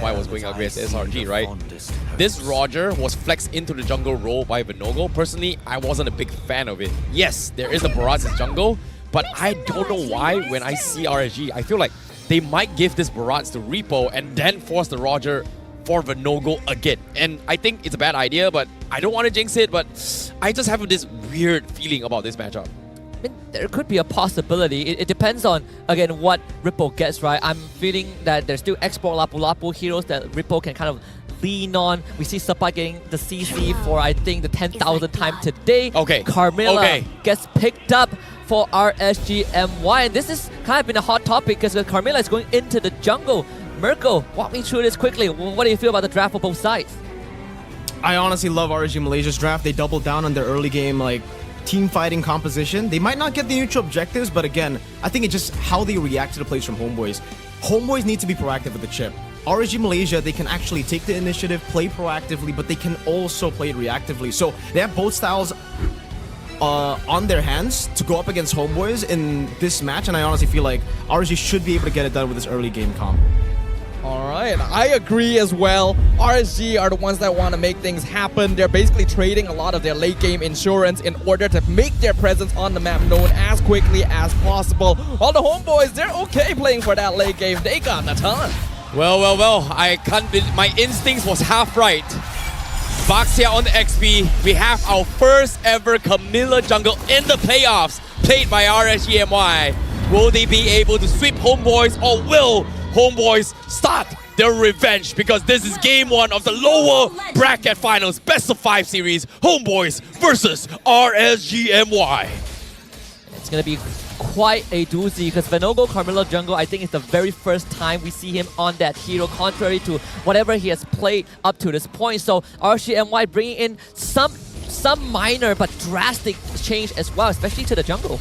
RSGMY was going out against SRG, right? This Roger was flexed into the jungle role by Vinogo. Personally, I wasn't a big fan of it. Yes, there is a Barats in jungle, but I don't know why when I see RSG, I feel like they might give this Barats to Repo and then force the Roger for Vinogo again. And I think it's a bad idea, but I don't want to jinx it, but I just have this weird feeling about this matchup. I mean, there could be a possibility. It depends on, again, what Ripple gets, right? I'm feeling that there's still export Lapu-Lapu heroes that Ripple can kind of lean on. We see Sapa getting the CC for, I think, the 10,000th time today. Okay. Carmilla gets picked up for RSGMY. And this has kind of been a hot topic because Carmilla is going into the jungle. Mirko, walk me through this quickly. What do you feel about the draft for both sides? I honestly love RSG Malaysia's draft. They doubled down on their early game, like, team fighting composition. They might not get the neutral objectives, but again, I think it's just how they react to the plays from Homeboys. Homeboys need to be proactive with the chip. RSG Malaysia, they can actually take the initiative, play proactively, but they can also play it reactively. So they have both styles on their hands to go up against Homeboys in this match, and I honestly feel like RSG should be able to get it done with this early game comp. Alright, I agree as well. RSG are the ones that want to make things happen. They're basically trading a lot of their late game insurance in order to make their presence on the map known as quickly as possible. While the Homeboys, they're okay playing for that late game. They got a ton. Well, I can't believe my instincts was half right. Baxia on the XP, we have our first ever Camilla jungle in the playoffs, played by RSGMY. Will they be able to sweep Homeboys, or will Homeboys start their revenge? Because this is game 1 of the lower bracket finals, best of 5 series, Homeboys versus RSGMY. It's going to be quite a doozy because Vinogo Carmilla jungle, I think it's the very first time we see him on that hero, contrary to whatever he has played up to this point. So RSGMY bringing in some minor but drastic change as well, especially to the jungle.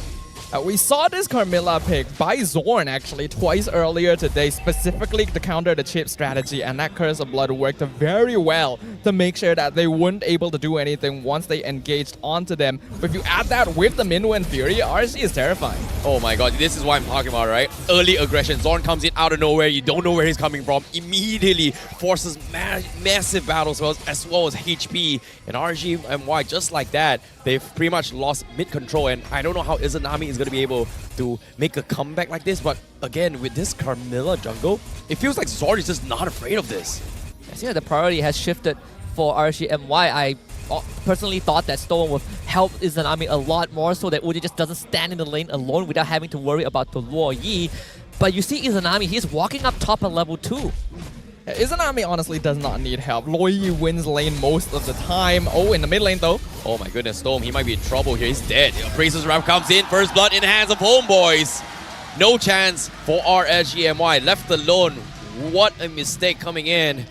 We saw this Carmilla pick by Zorn actually twice earlier today, specifically to counter the chip strategy, and that Curse of Blood worked very well to make sure that they weren't able to do anything once they engaged onto them. But if you add that with the Minwu and Fury, RSG is terrifying. Oh my god, this is what I'm talking about, right? Early aggression. Zorn comes in out of nowhere, you don't know where he's coming from, immediately forces massive battles as well as HP. And RSGMY, just like that, they've pretty much lost mid-control, and I don't know how Izanami is going to be able to make a comeback like this, but again, with this Carmilla jungle, it feels like Zorn is just not afraid of this. I think that the priority has shifted for RSGMY. I personally thought that Stone would help Izanami a lot more so that Udi just doesn't stand in the lane alone without having to worry about the Luo Yi. But you see Izanami, he's walking up top at level 2. Izanami honestly does not need help. Luo Yi wins lane most of the time. Oh, in the mid lane though. Oh my goodness, Storm, he might be in trouble here. He's dead. Bracer's Wrap comes in. First blood in the hands of Homeboys. No chance for RSGMY. Left alone. What a mistake coming in.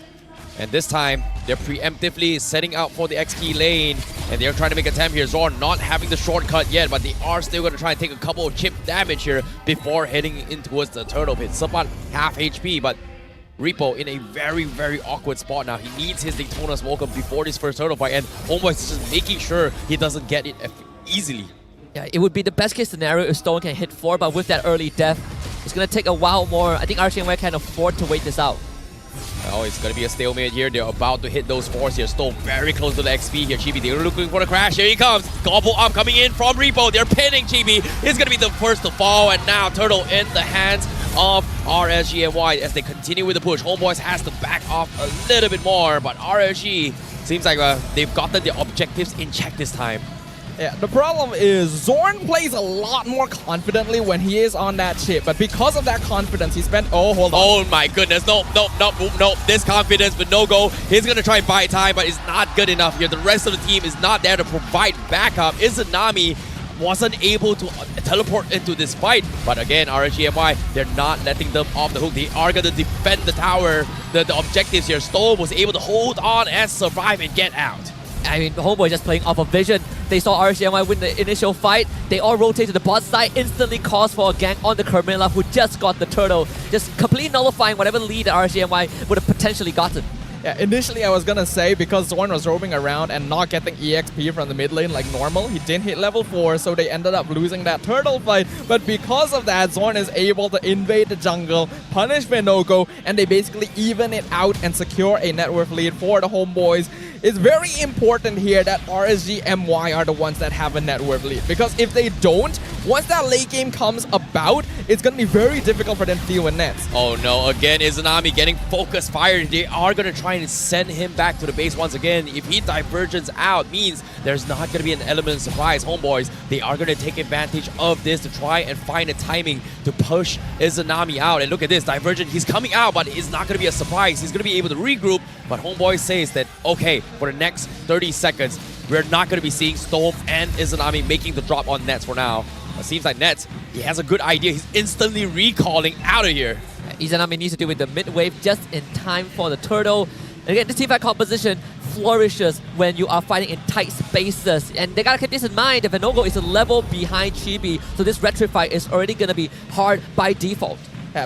And this time, they're preemptively setting out for the XP lane. And they're trying to make an attempt here. Zorn not having the shortcut yet, but they are still going to try and take a couple of chip damage here before heading in towards the turtle pit. Sapat half HP, but Repo in a very, very awkward spot now. He needs his Daytona Smoker before this first turtle fight, and Homeboys is just making sure he doesn't get it easily. Yeah, it would be the best case scenario if Stone can hit 4, but with that early death, it's going to take a while more. I think RSGMY can afford to wait this out. Oh, it's going to be a stalemate here. They're about to hit those 4s here. Stone very close to the XP here. Chibi, they're looking for the crash. Here he comes. Gobble up coming in from Repo. They're pinning Chibi. He's going to be the first to fall, and now Turtle in the hands of RSGMY as they continue with the push. Homeboys has to back off a little bit more, but RSG seems like they've gotten the objectives in check this time. Yeah, the problem is Zorn plays a lot more confidently when he is on that chip, but because of that confidence, he spent... Oh, hold on. Oh my goodness, nope. This confidence with no go. He's going to try and buy time, but it's not good enough here. The rest of the team is not there to provide backup. Izanami wasn't able to teleport into this fight, but again, RSGMY, they're not letting them off the hook. They are going to defend the tower, the objectives here. Storm was able to hold on and survive and get out. I mean, Homeboy just playing off of vision. They saw RSGMY win the initial fight. They all rotate to the bot side, instantly calls for a gank on the Carmilla, who just got the turtle, just completely nullifying whatever lead that RSGMY would have potentially gotten. Yeah, initially I was gonna say because Zorn was roaming around and not getting EXP from the mid lane like normal, he didn't hit level 4, so they ended up losing that turtle fight. But because of that, Zorn is able to invade the jungle, punish Venogo, and they basically even it out and secure a net worth lead for the Homeboys. It's very important here that RSG MY are the ones that have a net worth lead, because if they don't, once that late game comes about, it's going to be very difficult for them to deal with nets. Oh no, again, Izanami getting focus fired. They are going to try and send him back to the base once again. If he divergence out, means there's not going to be an element of surprise. Homeboys, they are going to take advantage of this to try and find a timing to push Izanami out. And look at this, divergent, he's coming out, but it's not going to be a surprise. He's going to be able to regroup, but Homeboy says that, okay, for the next 30 seconds, we're not going to be seeing Storm and Izanami making the drop on Nets for now. It seems like Nets, he has a good idea. He's instantly recalling out of here. Izanami needs to deal with the mid wave just in time for the turtle. And again, this teamfight composition flourishes when you are fighting in tight spaces. And they gotta keep this in mind, that Venogo is a level behind Chibi, so this retry fight is already gonna be hard by default.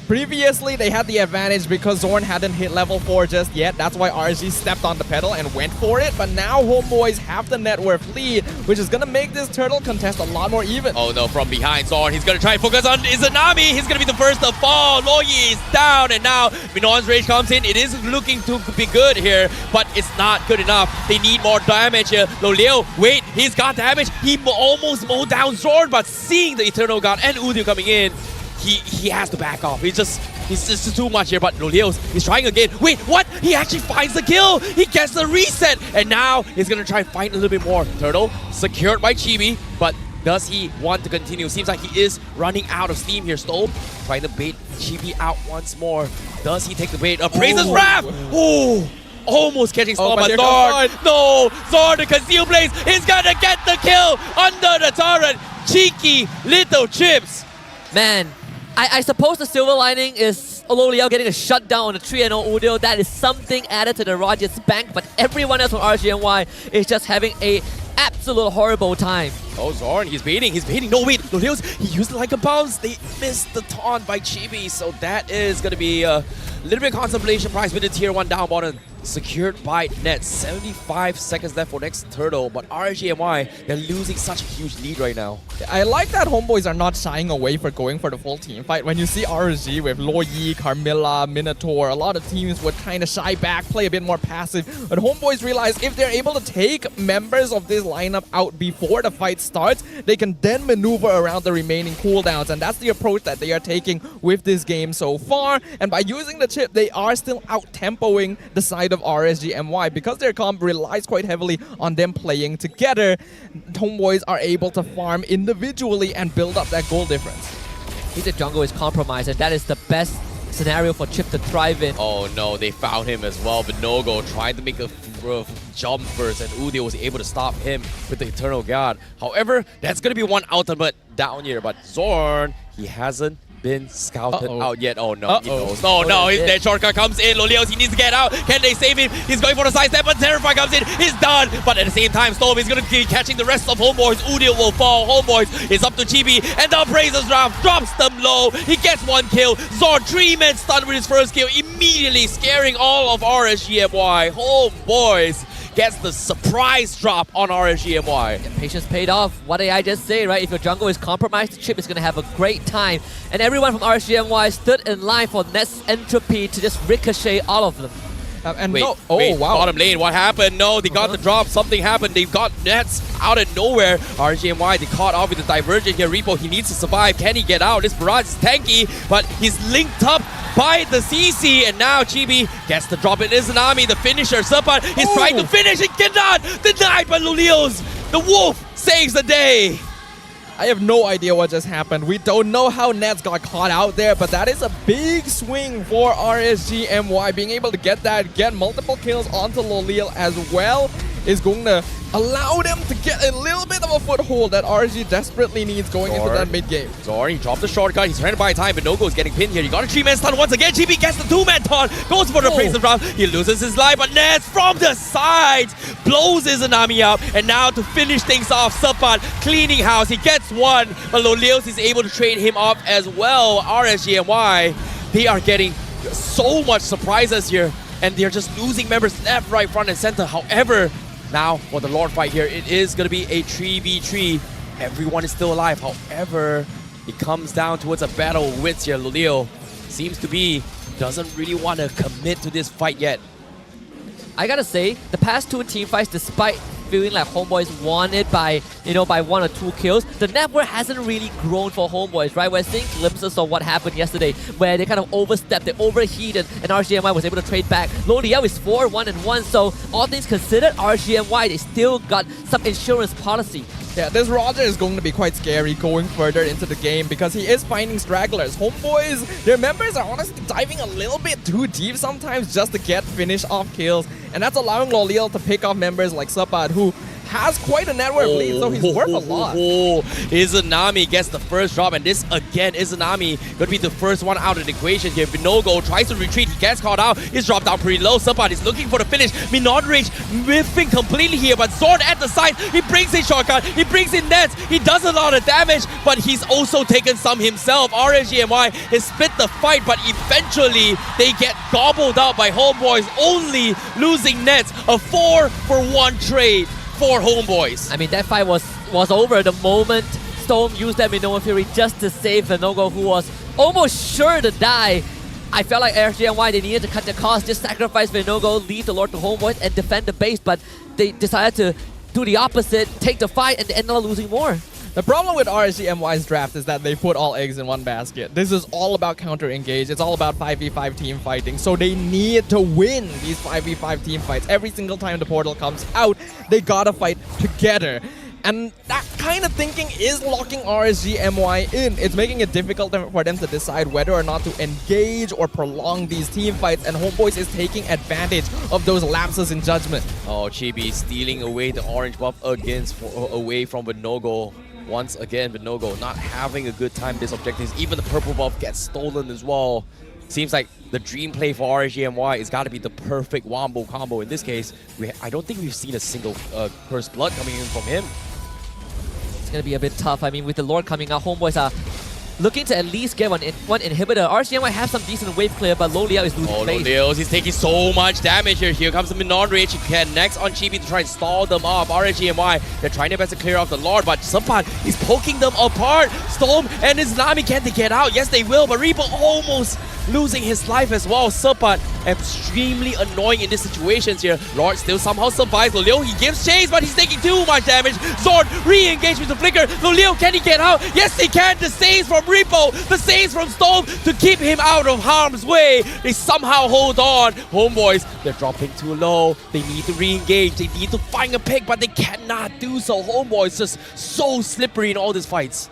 Previously, they had the advantage because Zorn hadn't hit level 4 just yet. That's why RSG stepped on the pedal and went for it. But now Homeboys have the net worth lead, which is going to make this turtle contest a lot more even. Oh no, from behind Zorn, he's going to try and focus on Izanami. He's going to be the first to fall. Loyi is down, and now Minon's rage comes in. It is looking to be good here, but it's not good enough. They need more damage here. Loleo, wait, he's got damage. He almost mowed down Zorn, but seeing the Eternal God and Udyr coming in, he has to back off. He's just too much here, but Loleo's, he's trying again. Wait, what? He actually finds the kill. He gets the reset, and now he's gonna try and fight a little bit more. Turtle secured by Chibi, but does he want to continue? Seems like he is running out of steam here. Stolp trying to bait Chibi out once more. Does he take the bait? Praises Wrath! Oh! Almost catching Storm, but Zorn! No! Zorn, the conceal blaze, is gonna get the kill under the turret. Cheeky little chips. Man, I suppose the silver lining is Loleo getting a shutdown on the 3-0 Udyr. That is something added to the Rogers bank, but everyone else from RSGNY is just having a absolute horrible time. Oh, Zorn, he's baiting. No, wait, Loleo's, he used it like a bounce. They missed the taunt by Chibi, so that is going to be a little bit of consolation prize with the tier 1 down bottom. Secured by Nets. 75 seconds left for next turtle, but RSGNY, they're losing such a huge lead right now. I like that Homeboys are not shying away for going for the full team fight. When you see RSG with Loyi, Carmilla, Minotaur, a lot of teams would kind of shy back, play a bit more passive. But Homeboys realize if they're able to take members of this lineup out before the fight starts, they can then maneuver around the remaining cooldowns, and that's the approach that they are taking with this game so far. And by using the chip, they are still out-tempoing the side of RSGNY because their comp relies quite heavily on them playing together. Homeboys are able to farm individually and build up that goal difference. His jungle is compromised, and that is the best scenario for Chip to thrive in. Oh no, they found him as well. Venogo tried to make a jump first, and Udyr was able to stop him with the Eternal God. However, that's going to be one ultimate down here, but Zorn, he hasn't been scouted out yet. Oh no, he knows. Oh no, his dead shortcut comes in. Loleos, he needs to get out. Can they save him? He's going for the sidestep, but Terrify comes in. He's done. But at the same time, Storm is going to be catching the rest of Homeboys. Udyr will fall. Homeboys is up to Chibi, and the Praises Draft drops them low. He gets one kill. Zorn, 3-man stunned with his first kill, immediately scaring all of RSGNY. Homeboys gets the surprise drop on RSGNY. Yeah, patience paid off. What did I just say, right? If your jungle is compromised, Chip is going to have a great time. And everyone from RSGNY stood in line for Nets Entropy to just ricochet all of them. Wait, wow. Bottom lane, what happened? No, they got the drop. Something happened. They got Nets out of nowhere. RSGNY, they caught off with the Divergent here. Repo, he needs to survive. Can he get out? This barrage is tanky, but he's linked up by the CC, and now Chibi gets the drop. It is Izanami, the finisher. Supat, he's trying to finish. He cannot. Denied by Loleos. The Wolf saves the day. I have no idea what just happened. We don't know how Nets got caught out there, but that is a big swing for RSGNY. Being able to get multiple kills onto Loleo as well is going to allow them to get a little bit of a foothold that RSG desperately needs going into that mid game. Zorn, he dropped the shortcut. He's trying to buy time, but Venogo is getting pinned here. He got a 3-man stun once again. Chibi gets the 2-man taunt. Goes for the Praises round. He loses his life, but Nets from the sides blows Izanami up. And now to finish things off, Supat cleaning house. He gets one, but Loleos is able to trade him off as well. RSGNY, they are getting so much surprises here. and they're just losing members left, right, front, and center. However, now for the Lord fight here, it is going to be a 3v3. Everyone is still alive. However, it comes down towards a battle of wits here. Loleo seems to be doesn't really want to commit to this fight yet. I gotta say, the past 2 team fights, despite feeling like Homeboys won it by, by 1 or 2 kills, the network hasn't really grown for Homeboys, right? We're seeing glimpses of what happened yesterday, where they kind of overstepped, they overheated, and RSGMY was able to trade back. Loliel is 4-1-1, so all things considered, RSGMY, they still got some insurance policy. Yeah, this Roger is going to be quite scary going further into the game because he is finding stragglers. Homeboys, their members are honestly diving a little bit too deep sometimes just to get finish off kills. And that's allowing Loliel to pick off members like Sapat, who has quite a network lead, so he's worth a lot. Izanami gets the first drop, and this again, Izanami going to be the first one out of the equation here. Vinogo tries to retreat, he gets caught out, he's dropped down pretty low. Sapat is looking for the finish. Minodrich whiffing completely here, but Zorn at the side, he brings in shortcut, he brings in nets, he does a lot of damage, but he's also taken some himself. RSGMY has split the fight, but eventually they get gobbled out by Homeboys, only losing nets. A 4-for-1 trade for Homeboys. I mean, that fight was over the moment Storm used that Minoan Fury just to save Vinogo, who was almost sure to die. I felt like RSGMY, they needed to cut the cost, just sacrifice Vinogo, leave the Lord to Homeboys, and defend the base, but they decided to do the opposite, take the fight, and they ended up losing more. The problem with RSGMY's draft is that they put all eggs in one basket. This is all about counter-engage. It's all about 5v5 team fighting. So they need to win these 5v5 team fights. Every single time the portal comes out, they gotta fight together. And that kind of thinking is locking RSGMY in. It's making it difficult for them to decide whether or not to engage or prolong these team fights, and Homeboys is taking advantage of those lapses in judgment. Oh, Chibi stealing away the orange buff away from Vinogo. Once again, Vinogo not having a good time this objective. Even the purple buff gets stolen as well. Seems like the dream play for RSGMY has got to be the perfect wombo combo. In this case, I don't think we've seen a single Cursed Blood coming in from him. It's going to be a bit tough. I mean, with the Lord coming out, Homeboys are looking to at least get one inhibitor. RSGMY have some decent wave clear, but Loliel is losing phase. Loliel, he's taking so much damage here. Here comes the Minodrich. He can next on Chibi to try and stall them off. RSGMY, they're trying their best to clear off the Lord, but Sapat is poking them apart. Storm and Izanami, can they get out? Yes, they will, but Reaper almost losing his life as well. Sapat extremely annoying in these situations here. Lord still somehow survives. Loliel, he gives chase, but he's taking too much damage. Zord re-engage with the flicker. Loliel, can he get out? Yes, he can. The saves from Repo, the saves from Storm to keep him out of harm's way. They somehow hold on. Homeboys, they're dropping too low. They need to re-engage. They need to find a pick, but they cannot do so. Homeboys just so slippery in all these fights.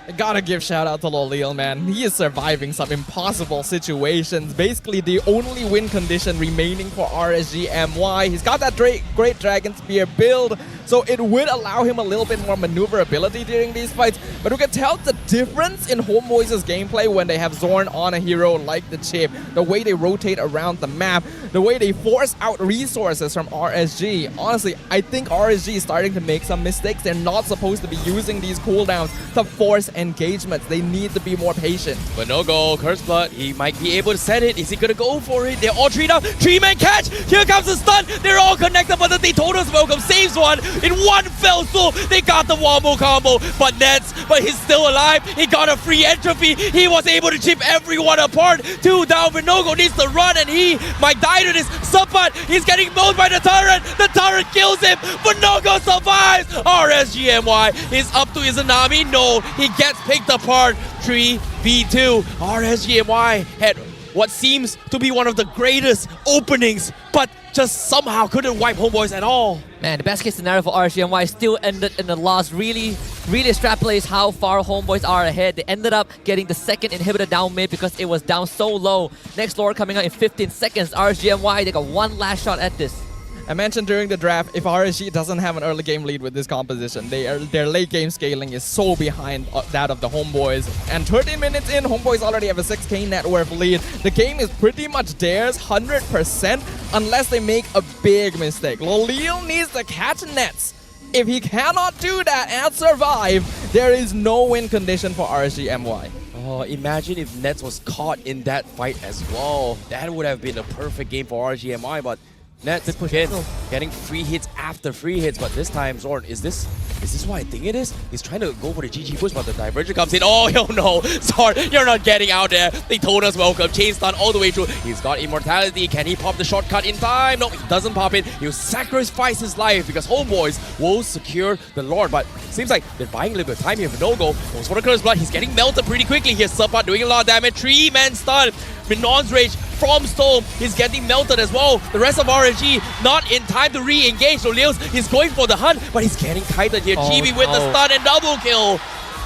I gotta give shout out to Loliel, man. He is surviving some impossible situations. Basically, the only win condition remaining for RSGMY. He's got that great Dragon Spear build, so it would allow him a little bit more maneuverability during these fights. But we can tell the difference in Homeboys' gameplay when they have Zorn on a hero like the Chip. The way they rotate around the map, the way they force out resources from RSG. Honestly, I think RSG is starting to make some mistakes. They're not supposed to be using these cooldowns to force engagements. They need to be more patient. But no goal. Cursed Blood, he might be able to set it. Is he gonna go for it? They're all treed up. 3-man catch. Here comes the stun. They're all connected, but the Daytona's welcome saves one. In one fell swoop, they got the wombo combo. But Nets, but he's still alive. He got a free entropy. He was able to chip everyone apart. 2 down. Vinogo needs to run, and he might die to this. Sapat, he's getting mowed by the turret. The turret kills him. Vinogo survives. RSGMY is up to Izanami. No, he gets picked apart. 3v2. RSGMY had what seems to be one of the greatest openings, but just somehow couldn't wipe Homeboys at all. Man, the best case scenario for RSGMY still ended in the loss. Really extrapolates how far Homeboys are ahead. They ended up getting the second inhibitor down mid because it was down so low. Next Lord coming out in 15 seconds. RSGMY, they got one last shot at this. I mentioned during the draft, if RSG doesn't have an early game lead with this composition, their late game scaling is so behind that of the Homeboys. And 30 minutes in, Homeboys already have a 6k net worth lead. The game is pretty much theirs, 100%, unless they make a big mistake. Loliel needs to catch nets. If he cannot do that and survive, there is no win condition for RSGMY. Oh, imagine if Nets was caught in that fight as well. That would have been a perfect game for RSGMI, but Nets again getting free hits after free hits. But this time, Zorn, is this what I think it is? He's trying to go for the GG push, but the diversion comes in. Oh, hell no. Zorn, you're not getting out there. They told us welcome. Chain stun all the way through. He's got immortality. Can he pop the shortcut in time? No, he doesn't pop it. He'll sacrifice his life because Homeboys will secure the Lord. But seems like they're buying a little bit of time here for no-go. Goes for the Curse Blood. He's getting melted pretty quickly. Here's Subpart doing a lot of damage. 3-man stun. Minon's Rage from Storm is getting melted as well. The rest of RSG not in time to re-engage. So Leos is going for the hunt, but he's getting kited here. Chibi with the stun and double kill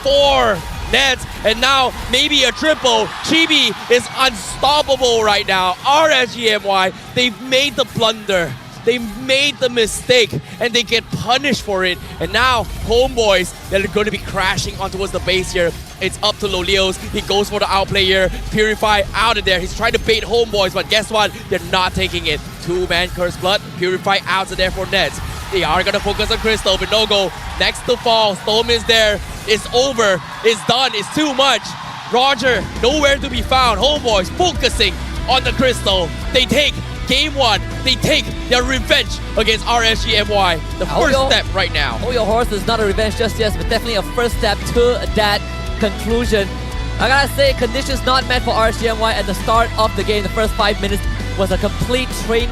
for Nets. And now maybe a triple. Chibi is unstoppable right now. RSGMY, they've made the blunder. They made the mistake and they get punished for it. And now Homeboys, they're going to be crashing on towards the base here. It's up to Lolios. He goes for the outplay here. Purify out of there. He's trying to bait Homeboys, but guess what? They're not taking it. 2-man Curse Blood. Purify out of there for Nets. They are going to focus on Crystal, but no go. Next to fall. Storm is there. It's over. It's done. It's too much. Roger, nowhere to be found. Homeboys focusing on the Crystal. They take Game 1, they take their revenge against RSGMY. The first step right now. Hold your horses, not a revenge just yet, but definitely a first step to that conclusion. I gotta say, conditions not met for RSGMY at the start of the game. The first 5 minutes was a complete train